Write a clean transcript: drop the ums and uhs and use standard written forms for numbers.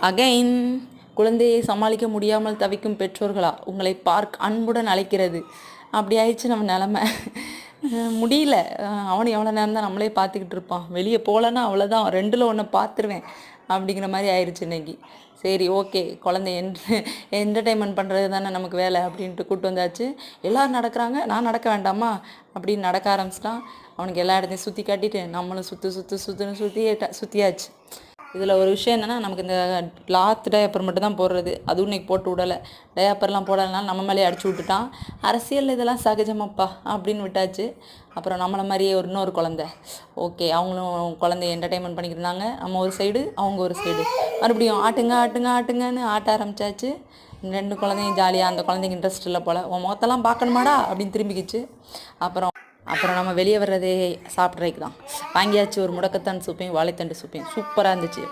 Again குழந்தையை சமாளிக்க முடியாமல் தவிக்கும் பெற்றோர்களா உங்களை பார்க் அன்புடன் அழைக்கிறது. அப்படி ஆயிடுச்சு நம்ம நிலமை. முடியல. அவனு எவ்வளோ நேரம் தான் நம்மளே பார்த்துக்கிட்டு இருப்பான். வெளியே போகலன்னா அவ்வளோதான், 2ல் 1 பார்த்துருவேன் அப்படிங்கிற மாதிரி ஆயிடுச்சு இன்னைக்கு. சரி ஓகே, குழந்தை என்டர்டெயின்மெண்ட் பண்ணுறது தானே நமக்கு வேலை அப்படின்ட்டு கூப்பிட்டு வந்தாச்சு. எல்லோரும் நடக்கிறாங்க, நான் நடக்க வேண்டாமா அப்படின்னு நடக்க ஆரம்பிச்சிட்டான். அவனுக்கு எல்லா இடத்தையும் சுற்றி காட்டிட்டு நம்மளும் சுற்றியாச்சு. இதில் ஒரு விஷயம் என்னென்னா, நமக்கு இந்த கிளாத் டயப்பர் மட்டும் தான் போடுறது. அதுவும் இன்றைக்கி போட்டு விடலை. டயப்பர்லாம் போடலைனால நம்ம மேலேயே அடிச்சு விட்டுட்டான். அரசியல் இதெல்லாம் சகஜமாப்பா அப்படின்னு விட்டாச்சு. அப்புறம் நம்மளை மாதிரியே இன்னொரு குழந்தை, ஓகே, அவங்களும் குழந்தைய என்டர்டெயின்மெண்ட் பண்ணிக்கிட்டு நம்ம ஒரு சைடு, அவங்க ஒரு சைடு, மறுபடியும் ஆட்டுங்கன்னு ஆட்ட ஆரம்பித்தாச்சு. 2 குழந்தையும் ஜாலியாக, அந்த குழந்தைங்க இன்ட்ரெஸ்ட் இல்லை போல், உன் முகத்தெல்லாம் பார்க்கணுமாடா அப்படின்னு திரும்பிக்கிச்சு. அப்புறம் நம்ம வெளியே வர்றதே சாப்பிட்றதுக்கு தான். வாங்கியாச்சு ஒரு முடக்கத்தான் சூப்பையும் வாழைத்தண்டு சூப்பையும். சூப்பராக இருந்துச்சு.